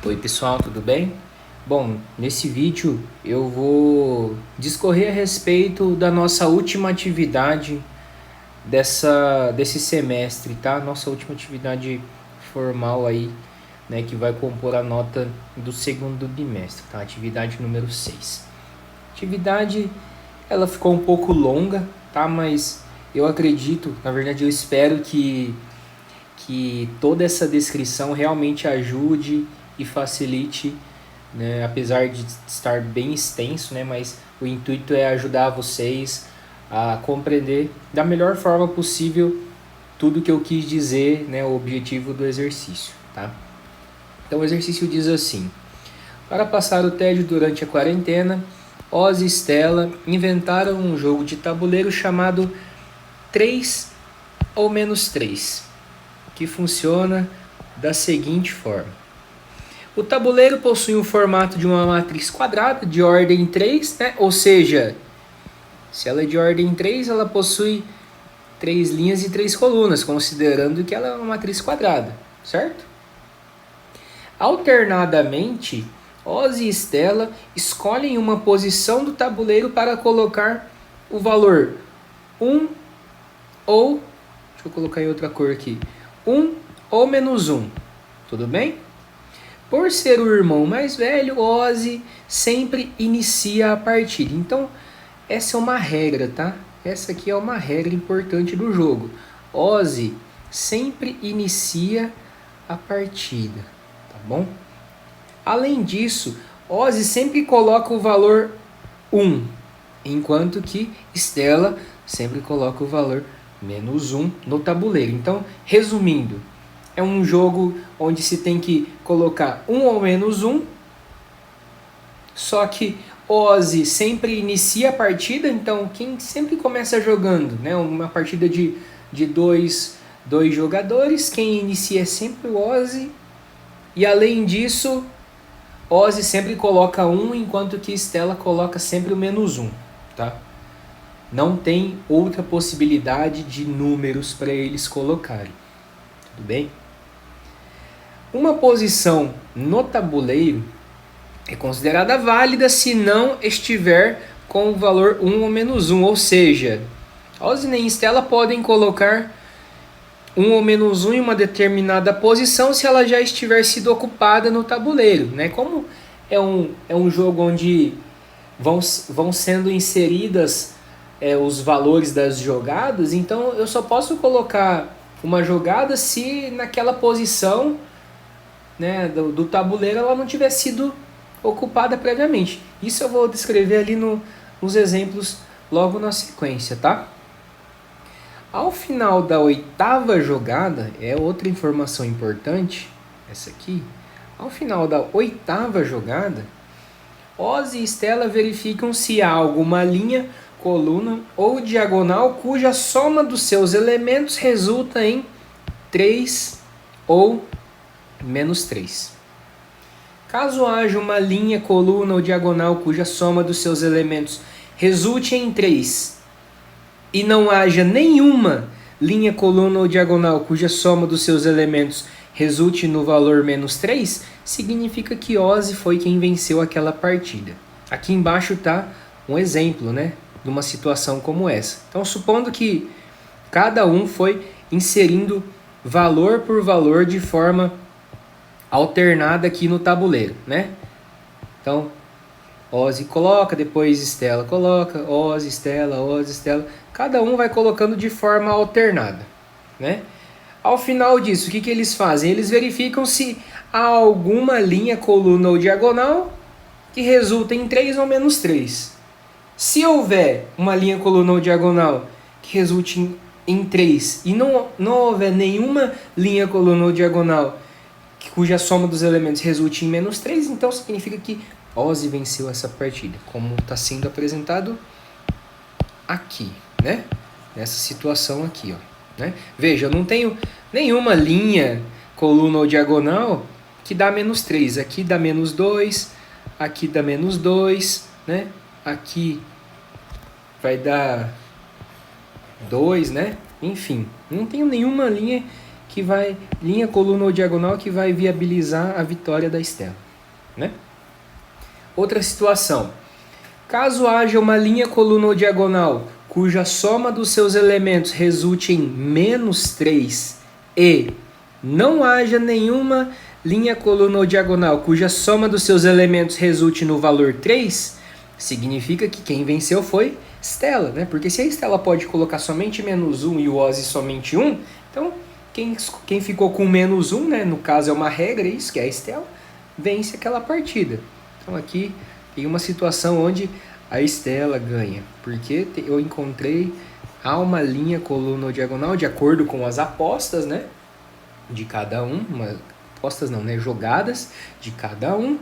Oi pessoal, tudo bem? Bom, nesse vídeo eu vou discorrer a respeito da nossa última atividade desse semestre, tá? Nossa última atividade formal aí, né, que vai compor a nota do segundo bimestre, tá? Atividade número 6. Atividade, ela ficou um pouco longa, tá? Mas eu acredito, na verdade eu espero que toda essa descrição realmente ajude e facilite, né, apesar de estar bem extenso, né, mas o intuito é ajudar vocês a compreender da melhor forma possível tudo que eu quis dizer, né, o objetivo do exercício, tá? Então o exercício diz assim: para passar o tédio durante a quarentena, Oz e Stella inventaram um jogo de tabuleiro chamado 3 ou menos 3, que funciona da seguinte forma. O tabuleiro possui um formato de uma matriz quadrada de ordem 3, né? Ou seja, se ela é de ordem 3, ela possui 3 linhas e 3 colunas, considerando que ela é uma matriz quadrada, certo? Alternadamente, Oz e Stella escolhem uma posição do tabuleiro para colocar o valor 1 ou, deixa eu colocar em outra cor aqui, 1 ou menos 1, tudo bem? Por ser o irmão mais velho, Ozzy sempre inicia a partida. Então, essa é uma regra, tá? Essa aqui é uma regra importante do jogo. Ozzy sempre inicia a partida, tá bom? Além disso, Ozzy sempre coloca o valor 1, enquanto que Stella sempre coloca o valor menos 1 no tabuleiro. Então, resumindo, é um jogo onde se tem que colocar 1 ou menos 1, só que Ozzy sempre inicia a partida, então quem sempre começa jogando, né, uma partida de dois jogadores, quem inicia é sempre o Ozzy, e além disso, Ozzy sempre coloca 1, enquanto que Stella coloca sempre o menos 1, tá? Não tem outra possibilidade de números para eles colocarem, tudo bem? Uma posição no tabuleiro é considerada válida se não estiver com o valor 1 ou menos 1, ou seja, Ozzy e Stella podem colocar 1 ou menos 1 em uma determinada posição se ela já estiver sido ocupada no tabuleiro, né? Como é um jogo onde vão sendo inseridas os valores das jogadas, então eu só posso colocar uma jogada se naquela posição, né, do tabuleiro ela não tiver sido ocupada previamente. Isso eu vou descrever ali nos exemplos logo na sequência, tá? Ao final da 8ª jogada, é outra informação importante, essa aqui. Ao final da 8ª jogada, Ozzy e Stella verificam se há alguma linha, coluna ou diagonal cuja soma dos seus elementos resulta em 3 ou menos 3. Caso haja uma linha, coluna ou diagonal cuja soma dos seus elementos resulte em 3 e não haja nenhuma linha, coluna ou diagonal cuja soma dos seus elementos resulte no valor menos 3, significa que Ozzy foi quem venceu aquela partida. Aqui embaixo está um exemplo, né, de uma situação como essa. Então, supondo que cada um foi inserindo valor por valor de forma alternada aqui no tabuleiro, né? Então, Ozzy coloca, depois Stella coloca, Ozzy, Stella. Cada um vai colocando de forma alternada, né? Ao final disso, o que eles fazem? Eles verificam se há alguma linha, coluna ou diagonal que resulta em 3 ou menos 3. Se houver uma linha, coluna ou diagonal que resulte em 3 e não houver nenhuma linha, coluna ou diagonal cuja soma dos elementos resulte em menos 3, então significa que Ozzy venceu essa partida, como está sendo apresentado aqui, né? Nessa situação aqui, ó, né? Veja, eu não tenho nenhuma linha, coluna ou diagonal que dá menos 3. Aqui dá menos 2, aqui dá menos 2, né? Aqui vai dar 2, né? Enfim, não tenho nenhuma linha que vai, linha, coluna ou diagonal, que vai viabilizar a vitória da Estela, né? Outra situação. Caso haja uma linha, coluna ou diagonal cuja soma dos seus elementos resulte em -3 e não haja nenhuma linha, coluna ou diagonal cuja soma dos seus elementos resulte no valor 3, significa que quem venceu foi Estela, né? Porque se a Estela pode colocar somente -1 e o Ozzy somente 1, então quem ficou com -1, né? No caso é uma regra, isso que é a Estela, vence aquela partida. Então aqui tem uma situação onde a Estela ganha, porque eu encontrei uma linha, coluna ou diagonal de acordo com as apostas, né? De cada um, apostas não, né? Jogadas de cada um,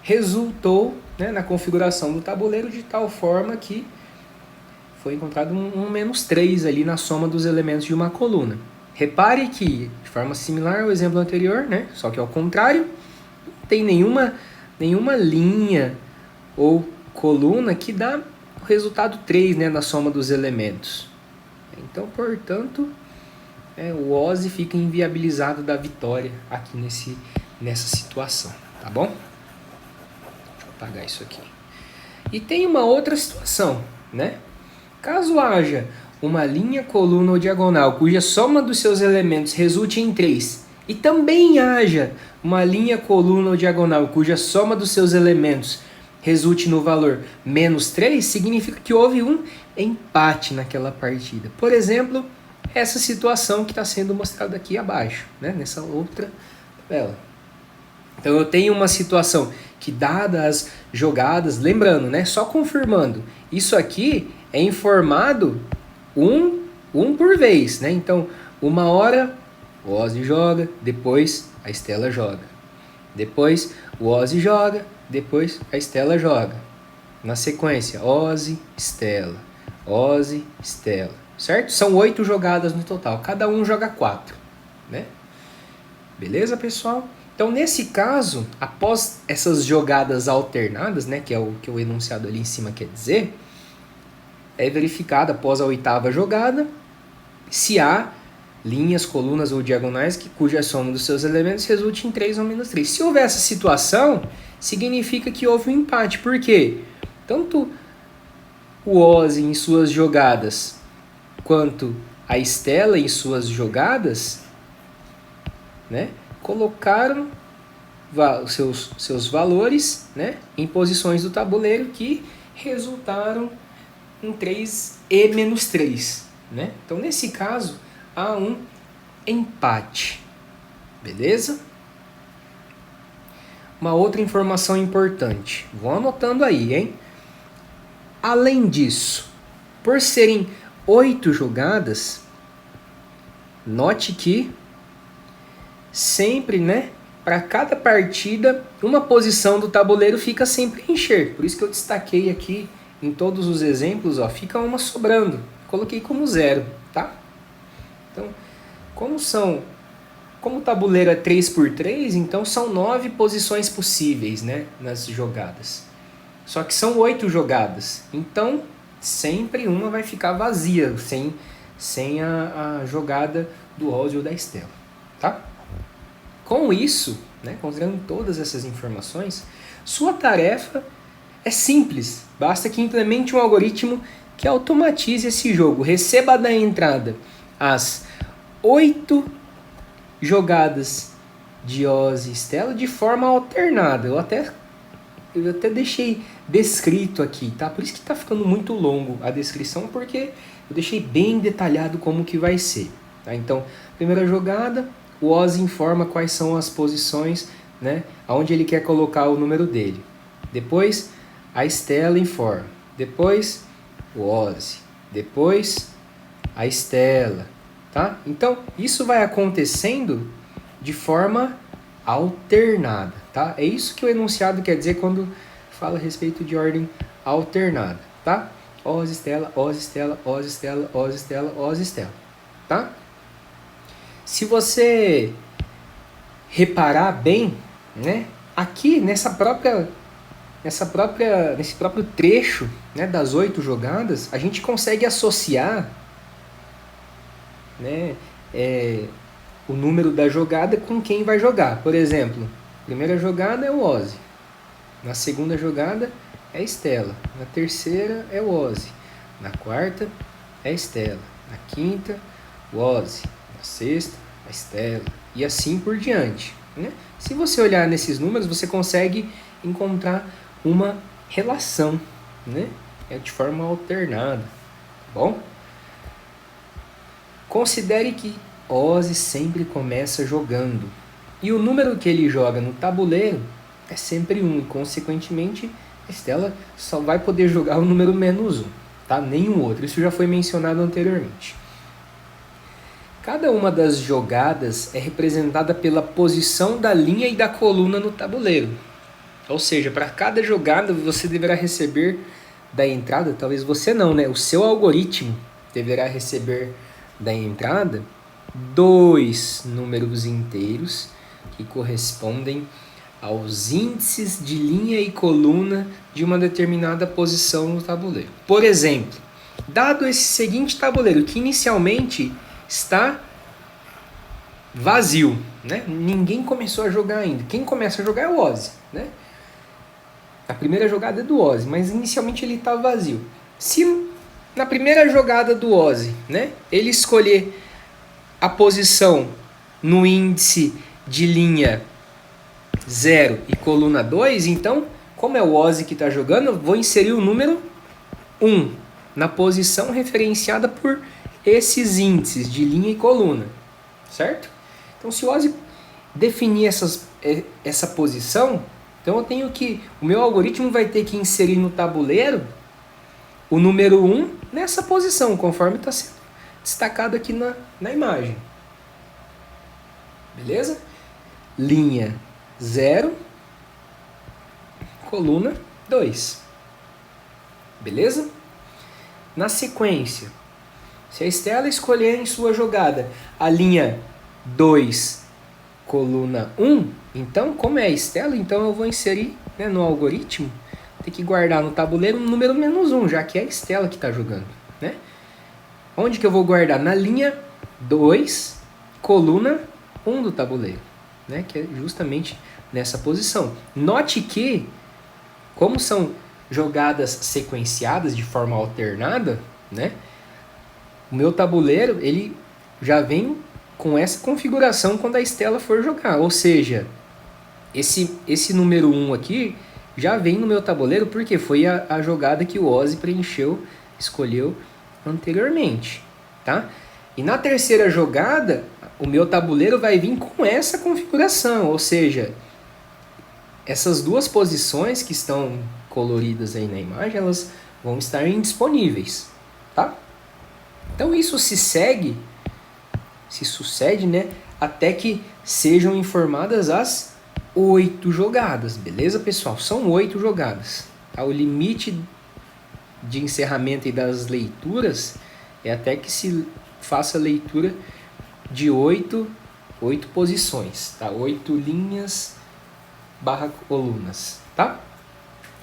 resultou, né, na configuração do tabuleiro de tal forma que foi encontrado um -3 ali na soma dos elementos de uma coluna. Repare que, de forma similar ao exemplo anterior, né, só que ao contrário, não tem nenhuma linha ou coluna que dá o resultado 3, né, na soma dos elementos. Então, portanto, o Ozzy fica inviabilizado da vitória aqui nessa situação, tá bom? Deixa eu apagar isso aqui. E tem uma outra situação, né? Caso haja uma linha, coluna ou diagonal cuja soma dos seus elementos resulte em 3 e também haja uma linha, coluna ou diagonal cuja soma dos seus elementos resulte no valor -3, significa que houve um empate naquela partida. Por exemplo, essa situação que está sendo mostrada aqui abaixo, né? Nessa outra tabela. Então eu tenho uma situação que, dadas as jogadas, lembrando, né? Só confirmando, isso aqui é informado um por vez, né? Então, uma hora o Ozzy joga, depois a Estela joga. Depois o Ozzy joga, depois a Estela joga. Na sequência, Ozzy, Estela, Ozzy, Estela. Certo? São 8 jogadas no total. Cada um joga 4, né? Beleza, pessoal? Então, nesse caso, após essas jogadas alternadas, né, que é o que o enunciado ali em cima quer dizer, é verificado após a 8ª jogada se há linhas, colunas ou diagonais cuja soma dos seus elementos resulte em 3 ou -3. Se houver essa situação, significa que houve um empate. Por quê? Tanto o Ozzy em suas jogadas quanto a Estela em suas jogadas, né, colocaram os seus valores, né, em posições do tabuleiro que resultaram em 3 e -3. Né? Então, nesse caso, há um empate. Beleza? Uma outra informação importante. Vão anotando aí, hein? Além disso, por serem 8 jogadas, note que sempre, né, para cada partida, uma posição do tabuleiro fica sem preencher. Por isso que eu destaquei aqui em todos os exemplos, ó, fica uma sobrando. Coloquei como 0, tá? Então, como o tabuleiro é 3x3, então são 9 posições possíveis, né, nas jogadas. Só que são 8 jogadas. Então, sempre uma vai ficar vazia, sem a jogada do Ozzy ou da Estela, tá? Com isso, né, considerando todas essas informações, sua tarefa é simples. Basta que implemente um algoritmo que automatize esse jogo. Receba da entrada as 8 jogadas de Ozzy e Estela de forma alternada. Eu até deixei descrito aqui, tá? Por isso que está ficando muito longo a descrição, porque eu deixei bem detalhado como que vai ser. Tá? Então, primeira jogada, o Ozzy informa quais são as posições, né, aonde ele quer colocar o número dele. Depois, a Estela informa. Depois, o Ozzy. Depois, a Estela. Tá? Então, isso vai acontecendo de forma alternada. Tá? É isso que o enunciado quer dizer quando fala a respeito de ordem alternada. Tá? Ozzy, Estela, Ozzy, Estela, Ozzy, Estela, Ozzy, Estela, Ozzy, Estela. Tá? Se você reparar bem, né, aqui nesse próprio trecho, né, das 8 jogadas, a gente consegue associar, né, o número da jogada com quem vai jogar. Por exemplo, primeira jogada é o Ozzy. Na segunda jogada é a Estela. Na terceira é o Ozzy. Na quarta é a Estela. Na quinta, o Ozzy. Na sexta, a Estela. E assim por diante, né? Se você olhar nesses números, você consegue encontrar uma relação, né? É de forma alternada. Bom? Considere que Ozzy sempre começa jogando. E o número que ele joga no tabuleiro é sempre 1. E, consequentemente, a Estela só vai poder jogar o número -1. Tá? Nenhum outro. Isso já foi mencionado anteriormente. Cada uma das jogadas é representada pela posição da linha e da coluna no tabuleiro. Ou seja, para cada jogada você deverá receber da entrada, talvez você não, né? O seu algoritmo deverá receber da entrada 2 números inteiros que correspondem aos índices de linha e coluna de uma determinada posição no tabuleiro. Por exemplo, dado esse seguinte tabuleiro que inicialmente está vazio, né? Ninguém começou a jogar ainda. Quem começa a jogar é o Ozzy, né? A primeira jogada é do Ozzy, mas inicialmente ele está vazio. Se na primeira jogada do Ozzy, né, ele escolher a posição no índice de linha 0 e coluna 2, então, como é o Ozzy que está jogando, eu vou inserir o número 1 na posição referenciada por esses índices de linha e coluna, certo? Então, se o Ozzy definir essa posição, então eu tenho que, o meu algoritmo vai ter que inserir no tabuleiro o número 1 nessa posição, conforme está sendo destacado aqui na imagem. Beleza? Linha 0, coluna 2. Beleza? Na sequência, se a Estela escolher em sua jogada a linha 2, coluna 1, então, como é a Estela, então eu vou inserir, né, no algoritmo, tem que guardar no tabuleiro um número -1, já que é a Estela que está jogando, né? Onde que eu vou guardar? Na linha 2, coluna 1 do tabuleiro, né? Que é justamente nessa posição. Note que, como são jogadas sequenciadas de forma alternada, né? O meu tabuleiro, ele já vem com essa configuração quando a Estela for jogar. Ou seja, esse número 1 aqui já vem no meu tabuleiro porque foi a jogada que o Ozzy escolheu anteriormente, tá? E na terceira jogada, o meu tabuleiro vai vir com essa configuração, ou seja, essas duas posições que estão coloridas aí na imagem, elas vão estar indisponíveis, tá? Então isso se sucede, né, até que sejam informadas as 8 jogadas, beleza, pessoal? São 8 jogadas, tá? O limite de encerramento e das leituras é até que se faça a leitura de 8 posições, tá? 8 linhas / colunas, tá?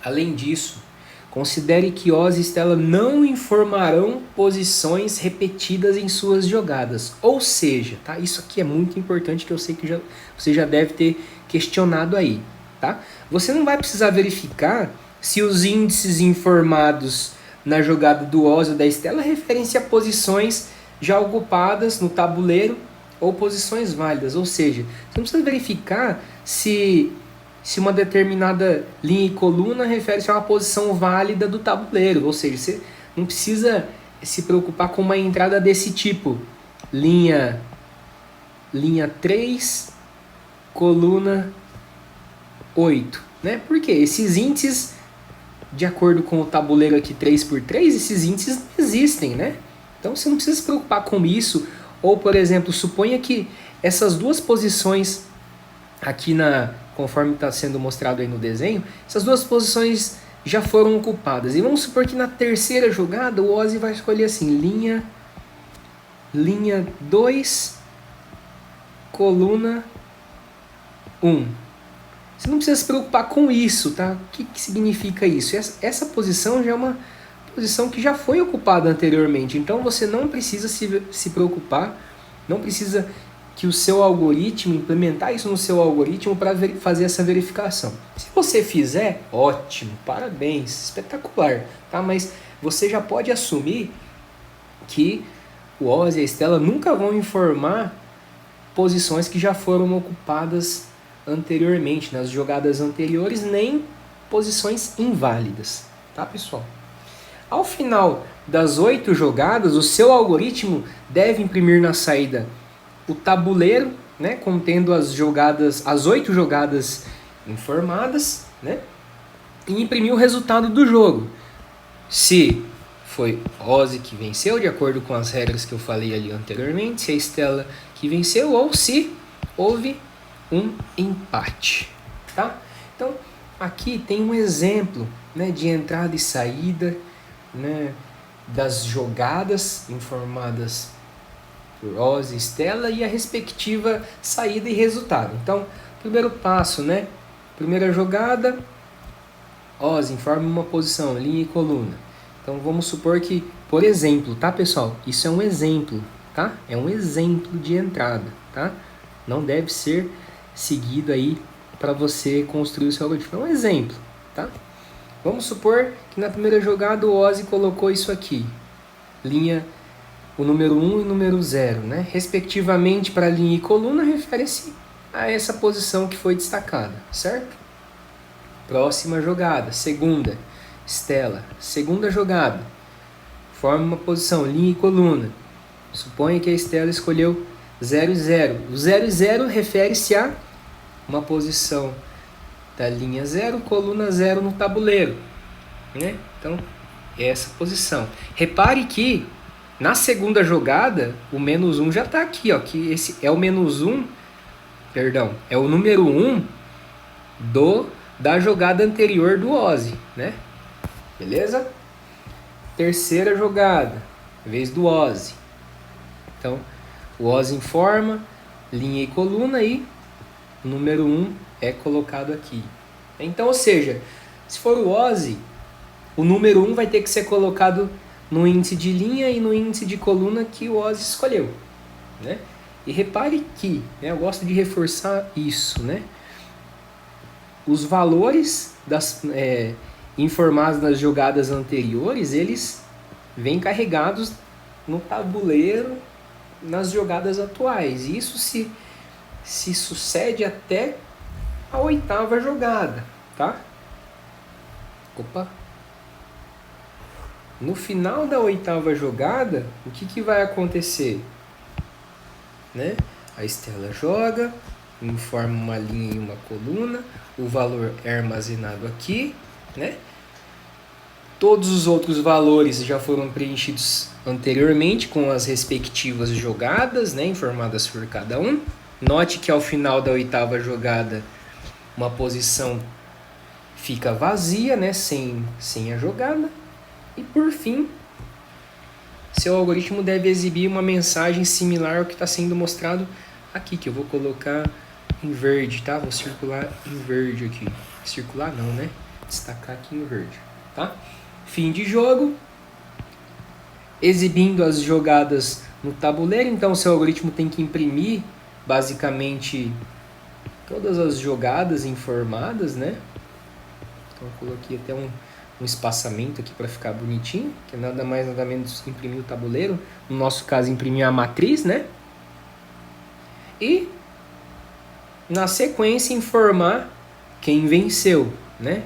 Além disso, considere que Ozzy e Estela não informarão posições repetidas em suas jogadas. Ou seja, tá? Isso aqui é muito importante, que eu sei que você já deve ter questionado aí, tá? Você não vai precisar verificar se os índices informados na jogada do Ozzy ou da Estela referem-se a posições já ocupadas no tabuleiro ou posições válidas. Ou seja, você não precisa verificar se uma determinada linha e coluna refere-se a uma posição válida do tabuleiro. Ou seja, você não precisa se preocupar com uma entrada desse tipo. Linha 3, coluna 8. Né? Porque esses índices, de acordo com o tabuleiro aqui 3x3, esses índices não existem, né? Então você não precisa se preocupar com isso. Ou, por exemplo, suponha que essas duas posições aqui conforme está sendo mostrado aí no desenho, essas duas posições já foram ocupadas. E vamos supor que na terceira jogada o Ozzy vai escolher assim, linha 2, coluna 1. Você não precisa se preocupar com isso, tá? O que significa isso? Essa posição já é uma posição que já foi ocupada anteriormente, então você não precisa se preocupar, não precisa que o seu algoritmo, implementar isso no seu algoritmo para fazer essa verificação. Se você fizer, ótimo, parabéns, espetacular, tá? Mas você já pode assumir que o Ozzy e a Estela nunca vão informar posições que já foram ocupadas anteriormente, nas jogadas anteriores, nem posições inválidas, tá, pessoal? Ao final das 8 jogadas, o seu algoritmo deve imprimir na saída o tabuleiro, né, contendo as 8 jogadas informadas, né, e imprimir o resultado do jogo. Se foi Ozzy que venceu, de acordo com as regras que eu falei ali anteriormente, se a Estela que venceu ou se houve um empate, tá? Então, aqui tem um exemplo, né, de entrada e saída, né, das jogadas informadas por Ozzy e Estela e a respectiva saída e resultado. Então, primeiro passo, né? Primeira jogada, Ozzy informa uma posição, linha e coluna. Então, vamos supor que, por exemplo, tá, pessoal? Isso é um exemplo, tá? É um exemplo de entrada, tá? Não deve ser seguido aí para você construir o seu algoritmo. É um exemplo, tá? Vamos supor que na primeira jogada o Ozzy colocou isso aqui. Linha, o número 1 e o número 0, né? Respectivamente para linha e coluna, refere-se a essa posição que foi destacada, certo? Próxima jogada, segunda, Estela. Segunda jogada, forma uma posição, linha e coluna. Suponha que a Estela escolheu 0 e 0. O 0 e 0 refere-se a uma posição da linha 0, coluna 0 no tabuleiro, né? Então, essa posição. Repare que na segunda jogada, o menos 1 já está aqui, ó, que esse é o menos 1, perdão, é o número 1 da jogada anterior do Ozzy, né? Beleza? Terceira jogada, vez do Ozzy. Então, o Ozzy informa, linha e coluna e o número 1 é colocado aqui. Então, ou seja, se for o Ozzy, o número 1 vai ter que ser colocado no índice de linha e no índice de coluna que o Ozzy escolheu, né? E repare que, né, eu gosto de reforçar isso, né? Os valores informados nas jogadas anteriores, eles vêm carregados no tabuleiro nas jogadas atuais. E isso se sucede até a 8ª jogada, tá? Opa! No final da 8ª jogada, o que vai acontecer? Né? A Estela joga, informa uma linha e uma coluna, o valor é armazenado aqui, né? Todos os outros valores já foram preenchidos anteriormente com as respectivas jogadas, né, informadas por cada um. Note que ao final da 8ª jogada, uma posição fica vazia, né, sem a jogada. E por fim, seu algoritmo deve exibir uma mensagem similar ao que está sendo mostrado aqui, que eu vou colocar em verde, tá? Vou circular em verde aqui. Circular não, né? Destacar aqui em verde, tá? Fim de jogo. Exibindo as jogadas no tabuleiro, então seu algoritmo tem que imprimir basicamente todas as jogadas informadas, né? Então eu coloquei até um espaçamento aqui para ficar bonitinho, que é nada mais nada menos que imprimir o tabuleiro, no nosso caso imprimir a matriz, né? E na sequência informar quem venceu, né?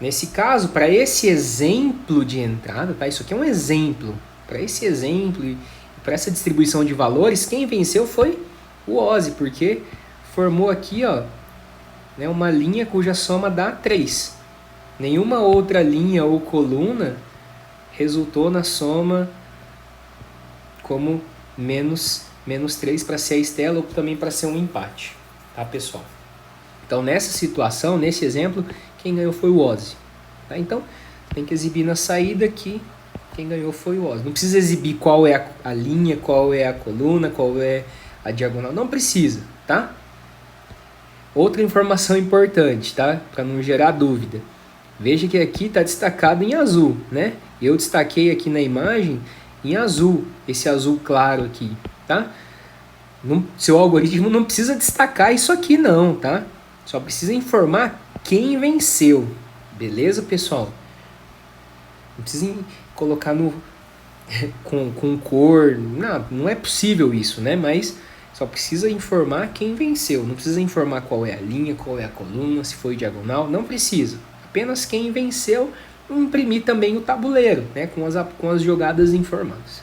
Nesse caso, para esse exemplo de entrada, tá? Isso aqui é um exemplo. Para esse exemplo e para essa distribuição de valores, quem venceu foi o Ozzy, porque formou aqui, ó, né, uma linha cuja soma dá 3. Nenhuma outra linha ou coluna resultou na soma como menos 3 para ser a Estela ou também para ser um empate, tá, pessoal? Então, nessa situação, nesse exemplo, quem ganhou foi o Ozzy, tá? Então, tem que exibir na saída que quem ganhou foi o Ozzy. Não precisa exibir qual é a linha, qual é a coluna, qual é a diagonal. Não precisa, tá? Outra informação importante, tá? Para não gerar dúvida. Veja que aqui está destacado em azul, né? Eu destaquei aqui na imagem em azul, esse azul claro aqui, tá? Seu algoritmo não precisa destacar isso aqui não, tá? Só precisa informar quem venceu. Beleza, pessoal? Não precisa colocar com cor. Não é possível isso, né? Mas só precisa informar quem venceu. Não precisa informar qual é a linha, qual é a coluna, se foi diagonal. Não precisa. Apenas quem venceu, imprimir também o tabuleiro, né? Com as jogadas informadas.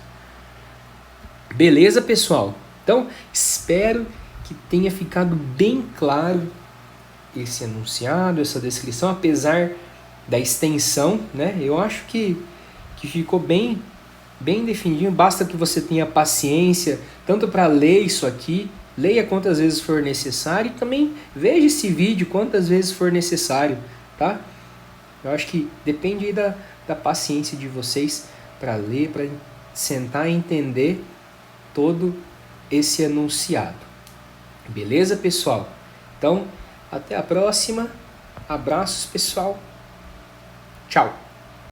Beleza, pessoal? Então, espero que tenha ficado bem claro esse enunciado, essa descrição, apesar da extensão, né? Eu acho que ficou bem definidinho. Basta que você tenha paciência, tanto para ler isso aqui, leia quantas vezes for necessário, e também veja esse vídeo quantas vezes for necessário, tá? Eu acho que depende aí da paciência de vocês para ler, para sentar e entender todo esse enunciado. Beleza, pessoal? Então, até a próxima. Abraços, pessoal. Tchau.